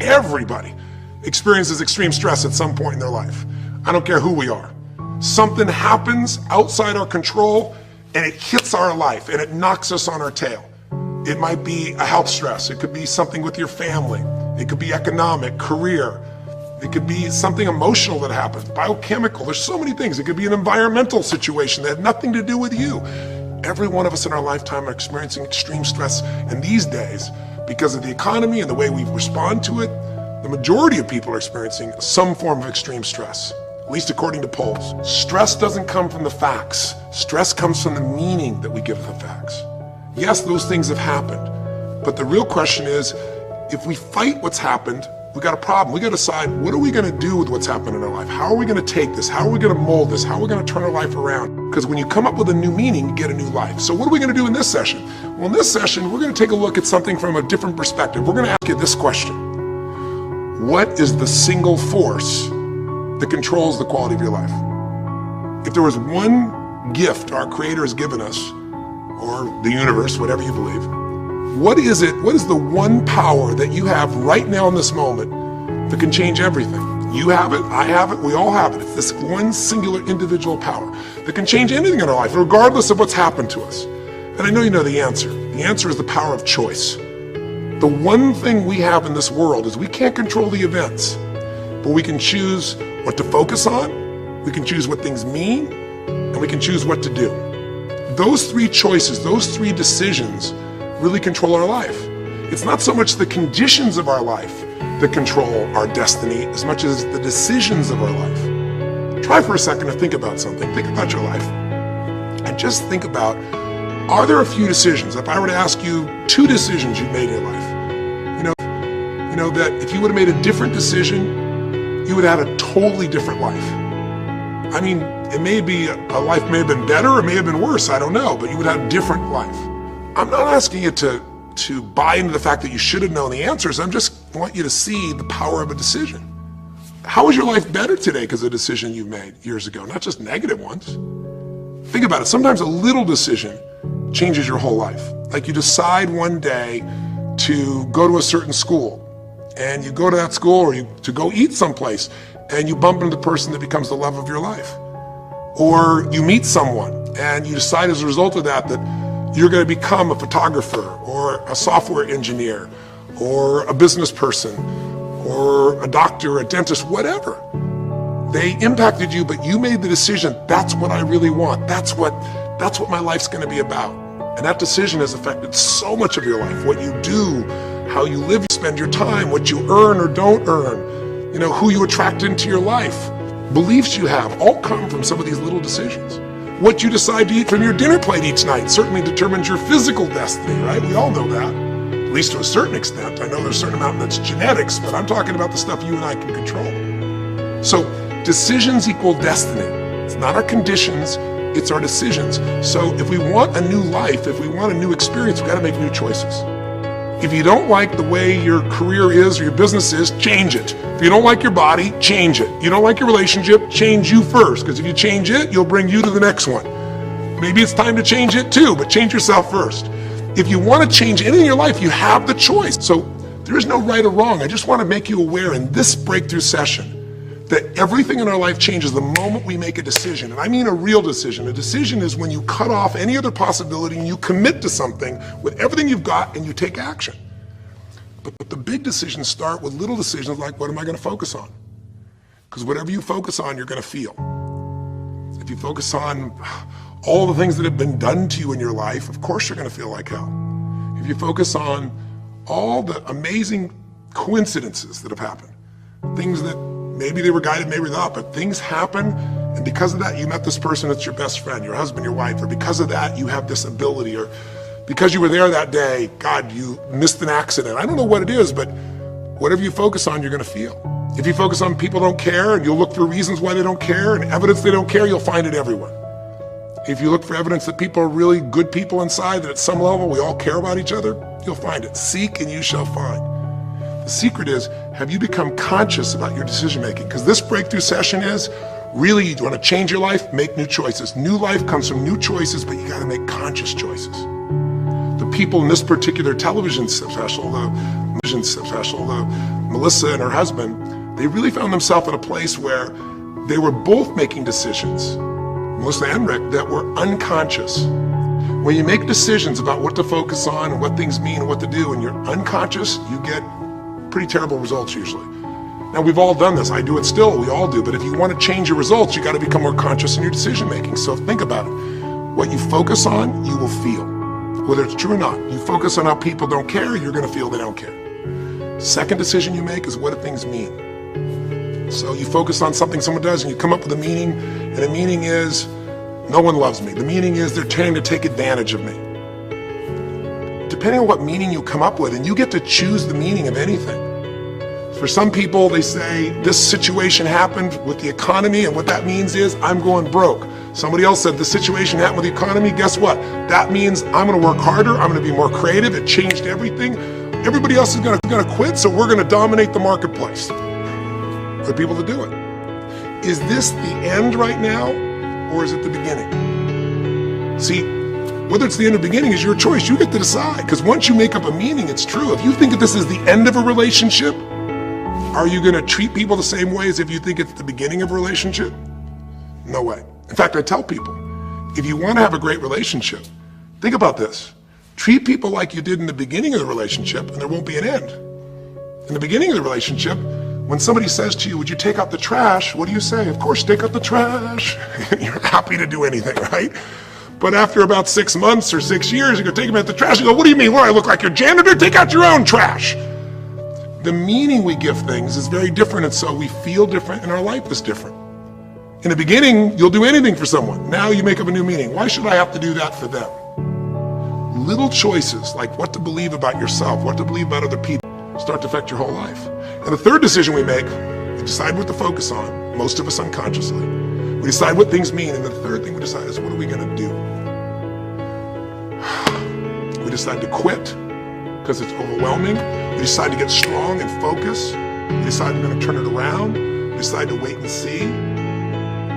Everybody experiences extreme stress at some point in their life. I don't care who we are. Something happens outside our control and it hits our life and it knocks us on our tail. It might be a health stress. It could be something with your family. It could be economic, career. It could be something emotional that happens, biochemical. There's so many things. It could be an environmental situation that had nothing to do with you. Every one of us in our lifetime are experiencing extreme stress. And these days, because of the economy and the way we respond to it, the majority of people are experiencing some form of extreme stress, at least according to polls. Stress doesn't come from the facts. Stress comes from the meaning that we give to the facts. Yes, those things have happened, but the real question is, if we fight what's happened, we got a problem. We got to decide, what are we going to do with what's happened in our life? How are we going to take this? How are we going to mold this? How are we going to turn our life around? Because when you come up with a new meaning, you get a new life. So what are we going to do in this session? Well, in this session, we're going to take a look at something from a different perspective. We're going to ask you this question. What is the single force that controls the quality of your life? If there was one gift our Creator has given us, or the universe, whatever you believe, what is it? What is the one power that you have right now in this moment that can change everything? You have it, I have it, we all have it. It's this one singular individual power that can change anything in our life, regardless of what's happened to us. And I know you know the answer. The answer is the power of choice. The one thing we have in this world is we can't control the events, but we can choose what to focus on, we can choose what things mean, and we can choose what to do. Those three choices, those three decisions really control our life. It's not so much the conditions of our life that control our destiny as much as the decisions of our life. Try for a second to think about something. Think about your life. And just think about, are there a few decisions? If I were to ask you 2 decisions you've made in your life, you know that if you would have made a different decision, you would have had a totally different life. I mean, it may be, a life may have been better or may have been worse, I don't know, but you would have a different life. I'm not asking you to buy into the fact that you should have known the answers. I just want you to see the power of a decision. How is your life better today because of a decision you made years ago, not just negative ones? Think about it. Sometimes a little decision changes your whole life. Like you decide one day to go to a certain school, and you go to that school, or to go eat someplace, and you bump into the person that becomes the love of your life. Or you meet someone, and you decide as a result of that you're going to become a photographer or a software engineer or a business person or a doctor, a dentist, whatever. They impacted you, but you made the decision, that's what I really want. That's what my life's going to be about. And that decision has affected so much of your life. What you do, how you live, you spend your time, what you earn or don't earn, who you attract into your life, beliefs you have, all come from some of these little decisions. What you decide to eat from your dinner plate each night certainly determines your physical destiny, right? We all know that, at least to a certain extent. I know there's a certain amount that's genetics, but I'm talking about the stuff you and I can control. So decisions equal destiny. It's not our conditions, it's our decisions. So if we want a new life, if we want a new experience, we've got to make new choices. If you don't like the way your career is or your business is, change it. If you don't like your body, change it. You don't like your relationship, change you first, because if you change it, you'll bring you to the next one. Maybe it's time to change it too, but change yourself first. If you want to change anything in your life, you have the choice. So there is no right or wrong. I just want to make you aware in this breakthrough session that everything in our life changes the moment we make a decision. And I mean a real decision. A decision is when you cut off any other possibility and you commit to something with everything you've got and you take action. But the big decisions start with little decisions like, what am I going to focus on? Because whatever you focus on, you're going to feel. If you focus on all the things that have been done to you in your life, of course you're going to feel like hell. If you focus on all the amazing coincidences that have happened, things that maybe they were guided, maybe not, but things happen, and because of that, you met this person that's your best friend, your husband, your wife, or because of that, you have this ability, or because you were there that day, God, you missed an accident. I don't know what it is, but whatever you focus on, you're going to feel. If you focus on people don't care, and you'll look for reasons why they don't care, and evidence they don't care, you'll find it everywhere. If you look for evidence that people are really good people inside, that at some level we all care about each other, you'll find it. Seek and you shall find. The secret is, have you become conscious about your decision making? Because this breakthrough session is, really, you want to change your life, make new choices. New life comes from new choices, but you got to make conscious choices. The people in this particular television special, the television special, Melissa and her husband, they really found themselves in a place where they were both making decisions, Melissa and Rick, that were unconscious. When you make decisions about what to focus on and what things mean and what to do, and you're unconscious, you get pretty terrible results usually. Now, we've all done this. I do it still. We all do. But if you want to change your results, you got to become more conscious in your decision making. So think about it. What you focus on, you will feel. Whether it's true or not. You focus on how people don't care, you're going to feel they don't care. Second decision you make is what do things mean? So you focus on something someone does and you come up with a meaning, and the meaning is no one loves me. The meaning is they're trying to take advantage of me. Depending on what meaning you come up with, and you get to choose the meaning of anything. For some people, they say this situation happened with the economy, and what that means is I'm going broke. Somebody else said the situation happened with the economy. Guess what? That means I'm going to work harder. I'm going to be more creative. It changed everything. Everybody else is going to quit, so we're going to dominate the marketplace. For people to do it. Is this the end right now, or is it the beginning? See, whether it's the end or beginning is your choice. You get to decide, because once you make up a meaning, it's true. If you think that this is the end of a relationship, are you going to treat people the same way as if you think it's the beginning of a relationship? No way. In fact, I tell people, if you want to have a great relationship, think about this. Treat people like you did in the beginning of the relationship, and there won't be an end. In the beginning of the relationship, when somebody says to you, would you take out the trash? What do you say? Of course, take out the trash. You're happy to do anything, right? But after about 6 months or 6 years, you go take them out the trash. You go, what do you mean? What, I look like your janitor? Take out your own trash. The meaning we give things is very different, and so we feel different, and our life is different. In the beginning, you'll do anything for someone. Now you make up a new meaning. Why should I have to do that for them? Little choices, like what to believe about yourself, what to believe about other people, start to affect your whole life. And the third decision we make, we decide what to focus on, most of us unconsciously. We decide what things mean, and the third thing we decide is what are we going to do? We decide to quit because it's overwhelming. We decide to get strong and focus. We decide we're going to turn it around. We decide to wait and see.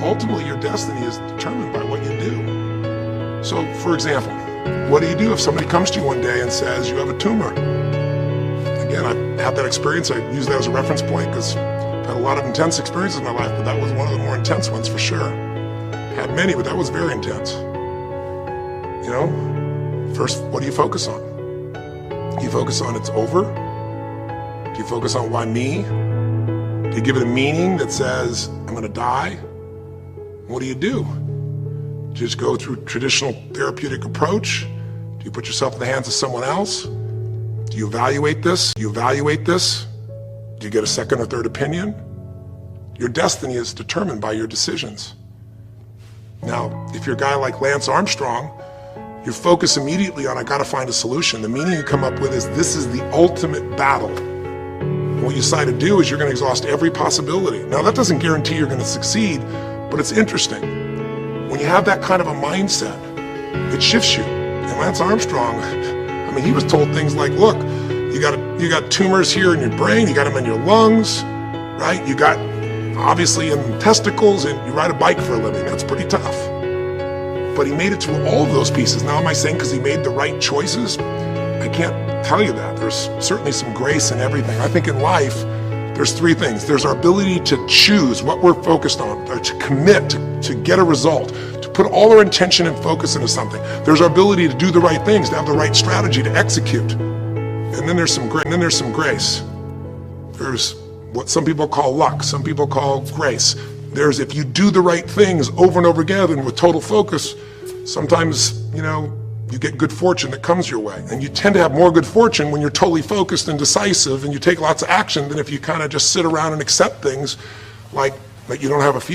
Ultimately, your destiny is determined by what you do. So, for example, what do you do if somebody comes to you one day and says you have a tumor? Again, I've had that experience. I use that as a reference point because I've had a lot of intense experiences in my life, but that was one of the more intense ones for sure. Had many, but that was very intense. You know, first, what do you focus on? Do you focus on it's over? Do you focus on why me? Do you give it a meaning that says I'm going to die? What do? Do you just go through traditional therapeutic approach? Do you put yourself in the hands of someone else? Do you evaluate this? Do you evaluate this? Do you get a second or third opinion? Your destiny is determined by your decisions. Now, if you're a guy like Lance Armstrong, you focus immediately on, I gotta find a solution. The meaning you come up with is, this is the ultimate battle. And what you decide to do is you're gonna exhaust every possibility. Now, that doesn't guarantee you're gonna succeed, but it's interesting. When you have that kind of a mindset, it shifts you. And Lance Armstrong, I mean, he was told things like, look, you got tumors here in your brain, you got them in your lungs, right? You got, obviously, in testicles, and you ride a bike for a living. That's pretty tough. But he made it through all of those pieces. Now, am I saying because he made the right choices? I can't tell you that. There's certainly some grace in everything. I think in life, there's three things. There's our ability to choose what we're focused on, or to commit, to get a result, to put all our intention and focus into something. There's our ability to do the right things, to have the right strategy, to execute. And then there's some grace. There's what some people call luck, some people call grace. There's, if you do the right things over and over again and with total focus, sometimes, you know, you get good fortune that comes your way. And you tend to have more good fortune when you're totally focused and decisive and you take lots of action than if you kind of just sit around and accept things like that you don't have a future.